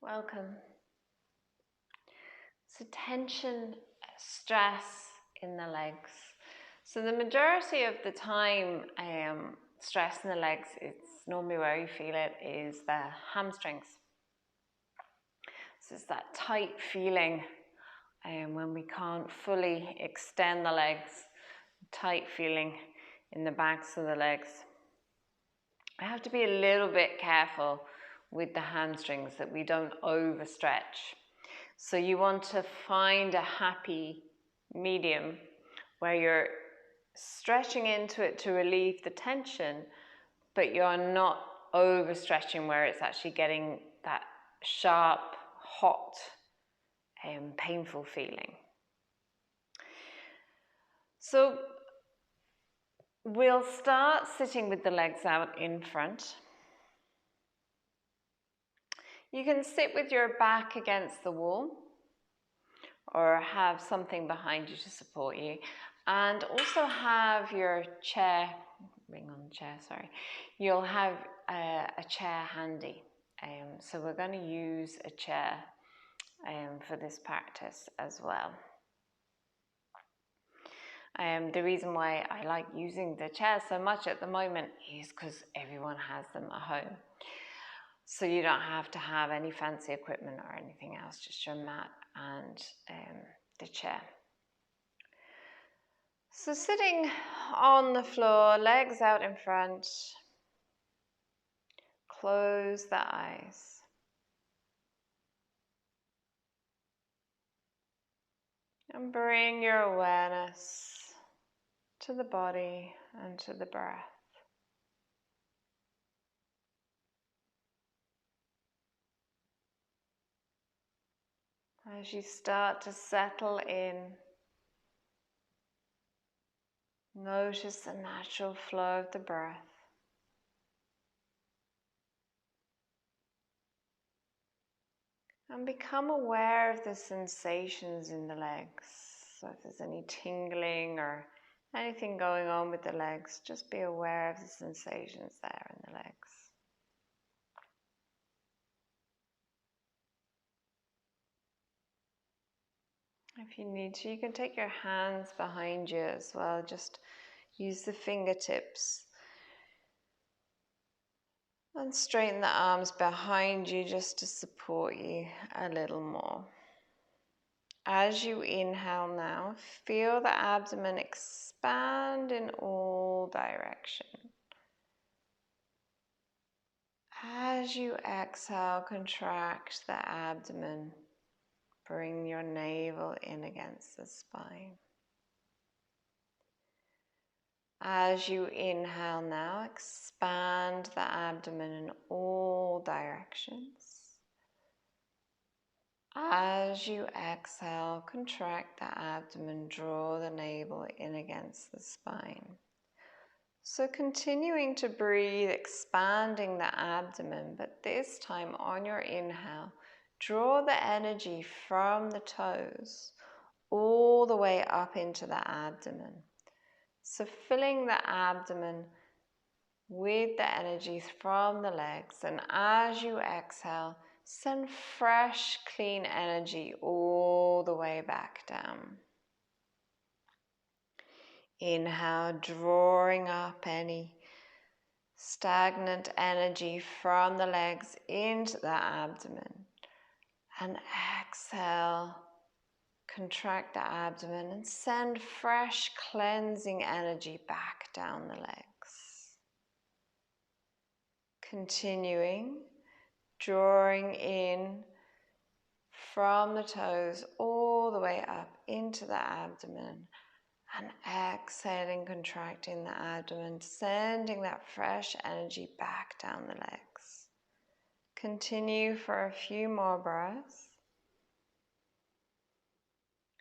Welcome. So tension, stress in the legs. So the majority of the time, stress in the legs, it's normally where you feel it is the hamstrings. So it's that tight feeling when we can't fully extend the legs, tight feeling in the backs of the legs. I have to be a little bit careful with the hamstrings that we don't overstretch. So you want to find a happy medium where you're stretching into it to relieve the tension, but you're not overstretching where it's actually getting that sharp, hot, painful feeling. So we'll start sitting with the legs out in front. You can sit with your back against the wall or have something behind you to support you, and also have your chair, ring on the chair, sorry. You'll have a chair handy. So we're going to use a chair for this practice as well. The reason why I like using the chair so much at the moment is because everyone has them at home. So you don't have to have any fancy equipment or anything else, just your mat and the chair. So sitting on the floor, legs out in front, close the eyes. And bring your awareness to the body and to the breath. As you start to settle in, notice the natural flow of the breath. And become aware of the sensations in the legs. So if there's any tingling or anything going on with the legs, just be aware of the sensations there in the legs. If you need to, you can take your hands behind you as well. Just use the fingertips. And straighten the arms behind you just to support you a little more. As you inhale now, feel the abdomen expand in all directions. As you exhale, contract the abdomen. Bring your navel in against the spine. As you inhale now, expand the abdomen in all directions. As you exhale, contract the abdomen, draw the navel in against the spine. So continuing to breathe, expanding the abdomen, but this time on your inhale, draw the energy from the toes all the way up into the abdomen. So filling the abdomen with the energy from the legs, and as you exhale, send fresh, clean energy all the way back down. Inhale, drawing up any stagnant energy from the legs into the abdomen. And exhale, contract the abdomen and send fresh, cleansing energy back down the legs. Continuing, drawing in from the toes all the way up into the abdomen, and exhaling, contracting the abdomen, sending that fresh energy back down the legs. Continue for a few more breaths.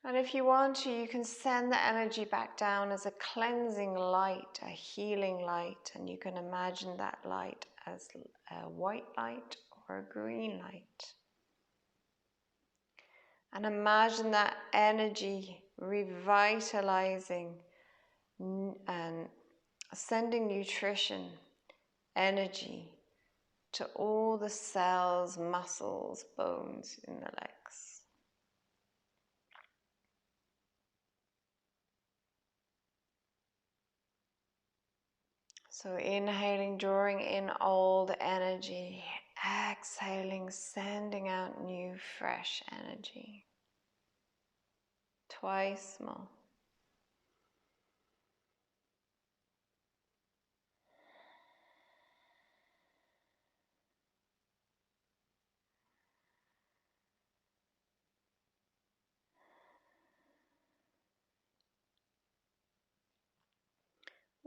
And if you want to, you can send the energy back down as a cleansing light, a healing light, and you can imagine that light as a white light or a green light. And imagine that energy revitalizing and sending nutrition, energy to all the cells, muscles, bones in the legs. So inhaling, drawing in old energy, exhaling, sending out new, fresh energy. Twice more.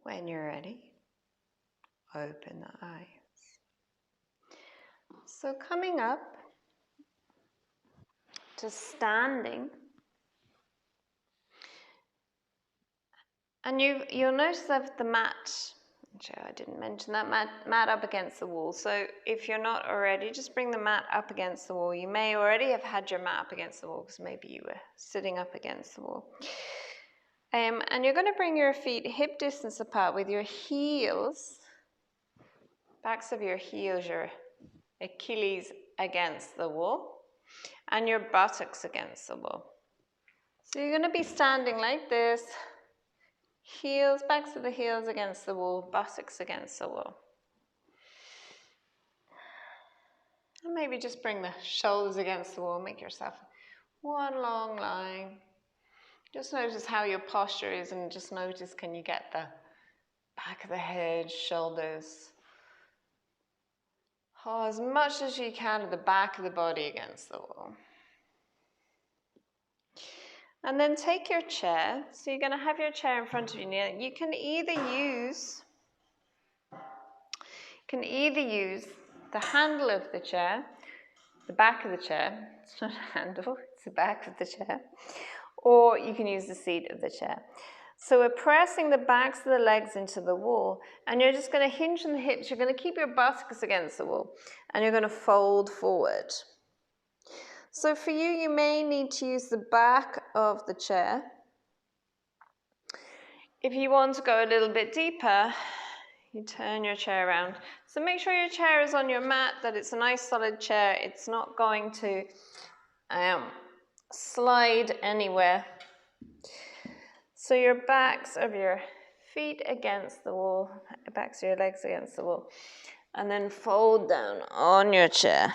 When you're ready, open the eyes. So coming up to standing, and you'll notice that the mat, I didn't mention that, mat up against the wall. So if you're not already, just bring the mat up against the wall. You may already have had your mat up against the wall because maybe you were sitting up against the wall. And you're going to bring your feet hip distance apart with your heels, backs of your heels, your Achilles against the wall, and your buttocks against the wall. So you're going to be standing like this, heels, backs of the heels against the wall, buttocks against the wall. And maybe just bring the shoulders against the wall, make yourself one long line. Just notice how your posture is, and just notice, can you get the back of the head, shoulders, as much as you can at the back of the body against the wall. And then take your chair. So you're going to have your chair in front of you. You can either use the handle of the chair, the back of the chair. It's not a handle, it's the back of the chair. Or you can use the seat of the chair. So we're pressing the backs of the legs into the wall, and you're just going to hinge on the hips. You're going to keep your buttocks against the wall, and you're going to fold forward. So for you, you may need to use the back of the chair. If you want to go a little bit deeper, you turn your chair around. So make sure your chair is on your mat, that it's a nice solid chair. It's not going to slide anywhere. So your backs of your feet against the wall, backs of your legs against the wall, and then fold down on your chair.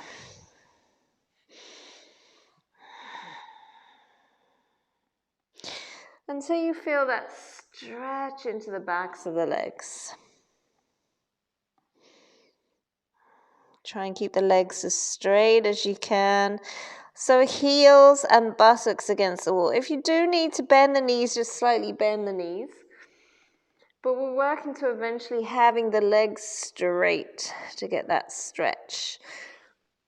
Until you feel that stretch into the backs of the legs. Try and keep the legs as straight as you can. So heels and buttocks against the wall. If you do need to bend the knees, just slightly bend the knees. But we're working to eventually having the legs straight to get that stretch.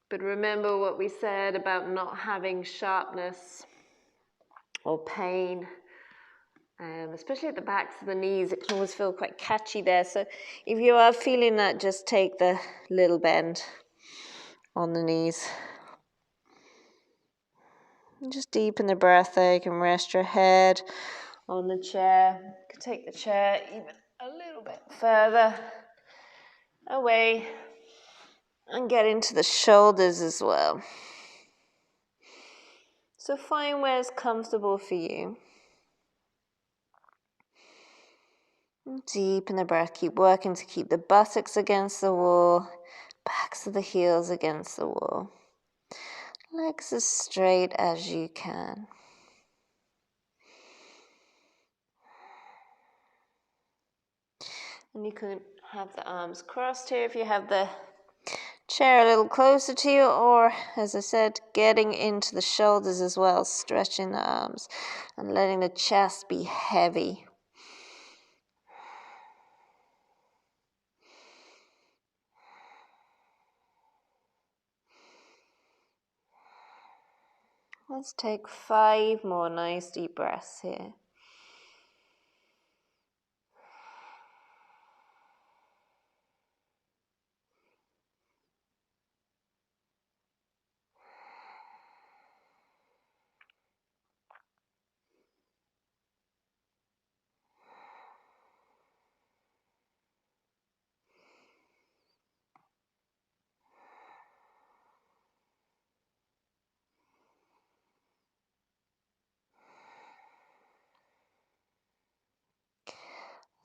But remember what we said about not having sharpness or pain, especially at the backs of the knees. It can always feel quite catchy there. So if you are feeling that, just take the little bend on the knees. And just deepen the breath there. You can rest your head on the chair. You can take the chair even a little bit further away and get into the shoulders as well. So find where it's comfortable for you. Deepen the breath. Keep working to keep the buttocks against the wall, backs of the heels against the wall. Legs as straight as you can. And you can have the arms crossed here if you have the chair a little closer to you, or, as I said, getting into the shoulders as well, stretching the arms and letting the chest be heavy. Let's take 5 more nice deep breaths here.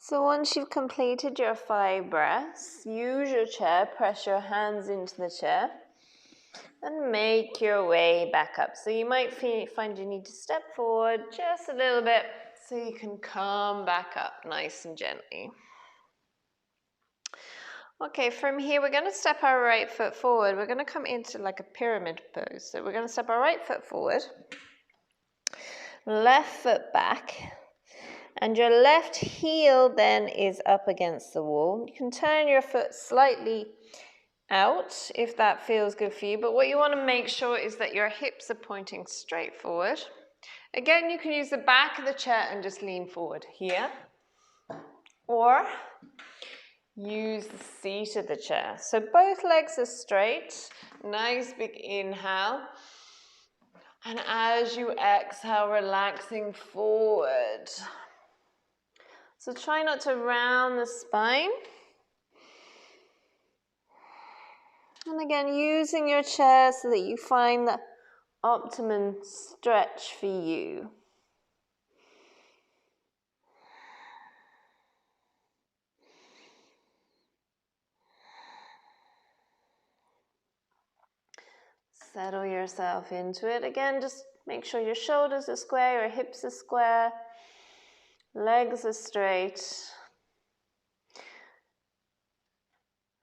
So once you've completed your 5 breaths, use your chair, press your hands into the chair, and make your way back up. So you might find you need to step forward just a little bit so you can come back up nice and gently. Okay, from here we're going to step our right foot forward. We're going to come into like a pyramid pose. So we're going to step our right foot forward, left foot back, and your left heel then is up against the wall. You can turn your foot slightly out if that feels good for you, but what you want to make sure is that your hips are pointing straight forward. Again, you can use the back of the chair and just lean forward here, or use the seat of the chair. So both legs are straight, nice big inhale, and as you exhale, relaxing forward. So try not to round the spine. And again, using your chair so that you find the optimum stretch for you. Settle yourself into it. Again, just make sure your shoulders are square, your hips are square, legs are straight.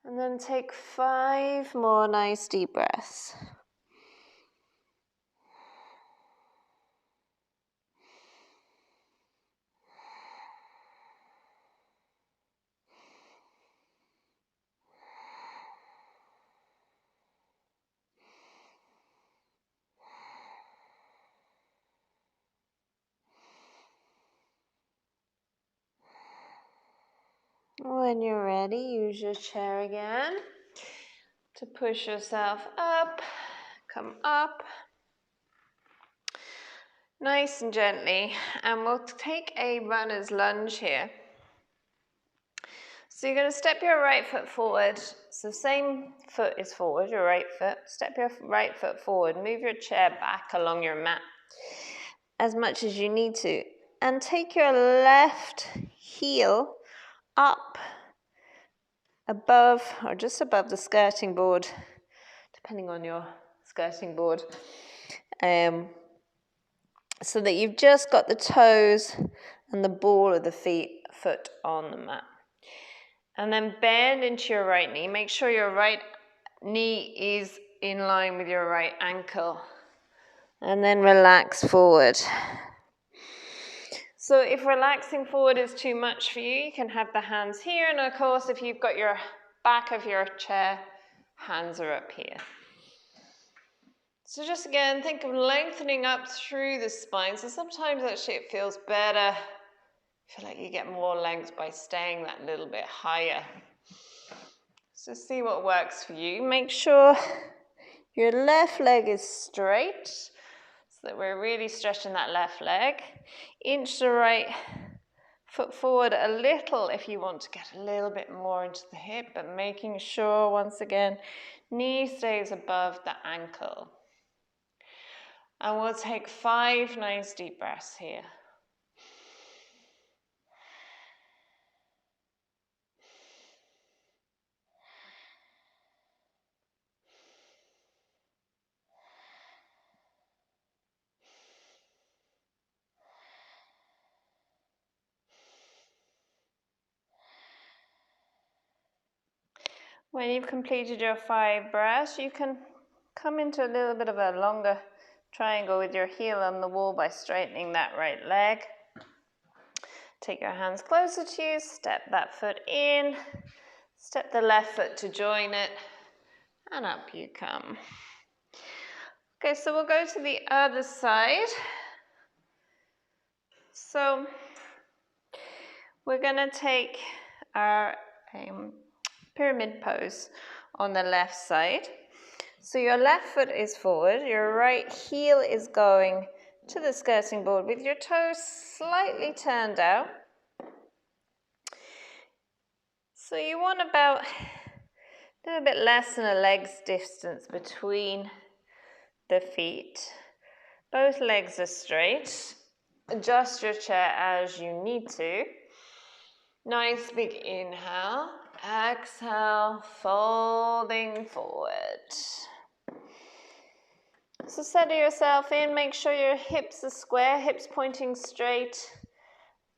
And then take 5 more nice deep breaths. When you're ready, use your chair again to push yourself up, come up, nice and gently, and we'll take a runner's lunge here. So you're going to step your right foot forward, so same foot is forward, your right foot, step your right foot forward, move your chair back along your mat as much as you need to, and take your left heel up above or just above the skirting board, depending on your skirting board, so that you've just got the toes and the ball of the foot on the mat. And then bend into your right knee. Make sure your right knee is in line with your right ankle. And then relax forward. So if relaxing forward is too much for you, you can have the hands here. And of course, if you've got your back of your chair, hands are up here. So just again, think of lengthening up through the spine. So sometimes actually it feels better. I feel like you get more length by staying that little bit higher. So see what works for you. Make sure your left leg is straight so that we're really stretching that left leg. Inch the right foot forward a little if you want to get a little bit more into the hip, but making sure, once again, knee stays above the ankle. And we'll take 5 nice deep breaths here. When you've completed your 5 breaths, you can come into a little bit of a longer triangle with your heel on the wall by straightening that right leg. Take your hands closer to you, step that foot in, step the left foot to join it, and up you come. Okay, so we'll go to the other side. So we're going to take our pyramid pose on the left side. So your left foot is forward, your right heel is going to the skirting board with your toes slightly turned out. So you want about a little bit less than a leg's distance between the feet. Both legs are straight. Adjust your chair as you need to. Nice big inhale. Exhale, folding forward. So settle yourself in, make sure your hips are square, hips pointing straight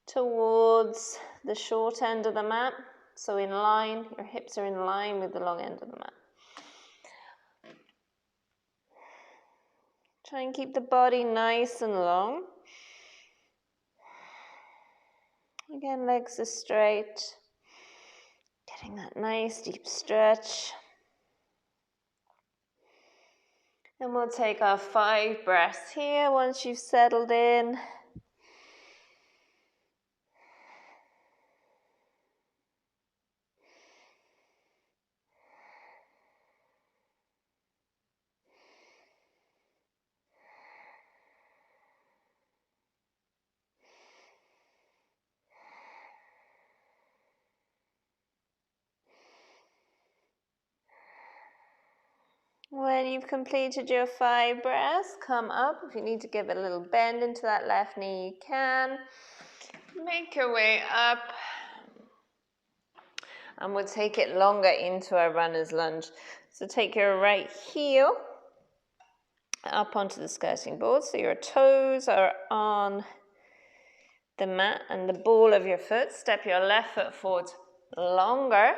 towards the short end of the mat. So in line, your hips are in line with the long end of the mat. Try and keep the body nice and long. Again, legs are straight. Getting that nice deep stretch. And we'll take our 5 breaths here once you've settled in. When you've completed your 5 breaths, come up. If you need to give it a little bend into that left knee, you can. Make your way up. And we'll take it longer into our runner's lunge. So take your right heel up onto the skirting board. So your toes are on the mat and the ball of your foot. Step your left foot forward longer.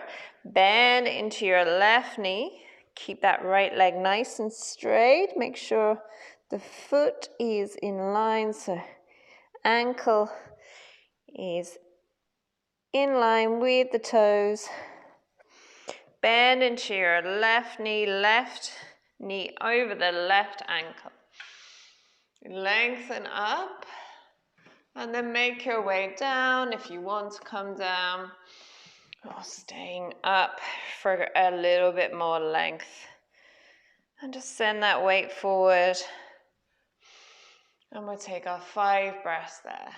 Bend into your left knee. Keep that right leg nice and straight. Make sure the foot is in line, so ankle is in line with the toes. Bend into your left knee over the left ankle. Lengthen up, and then make your way down if you want to come down, or staying up for a little bit more length. And just send that weight forward. And we'll take our 5 breaths there.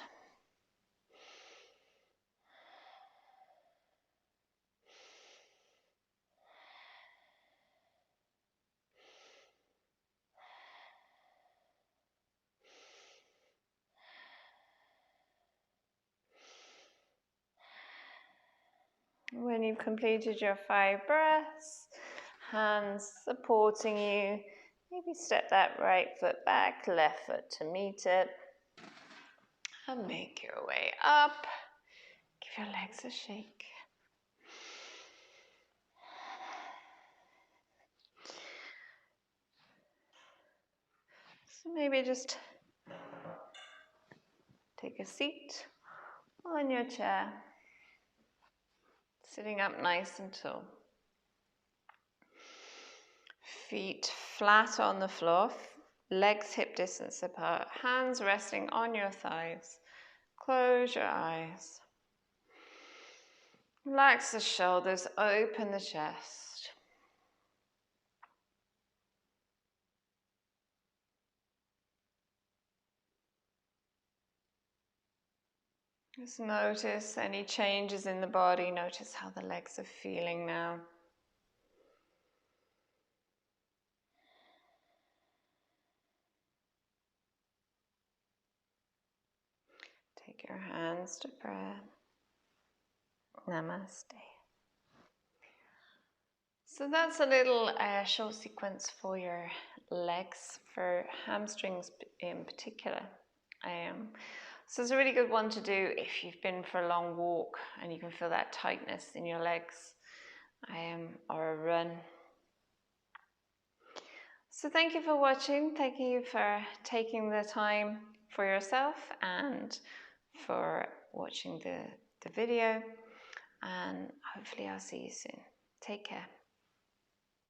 When you've completed your 5 breaths, hands supporting you, maybe step that right foot back, left foot to meet it. And make your way up. Give your legs a shake. So maybe just take a seat on your chair, sitting up nice and tall. Feet flat on the floor, legs hip distance apart, hands resting on your thighs. Close your eyes. Relax the shoulders, open the chest. Just notice any changes in the body. Notice how the legs are feeling now. Take your hands to prayer. Namaste. So that's a little short sequence for your legs, for hamstrings in particular. So it's a really good one to do if you've been for a long walk and you can feel that tightness in your legs, or a run. So thank you for watching. Thank you for taking the time for yourself and for watching the video. And hopefully I'll see you soon. Take care.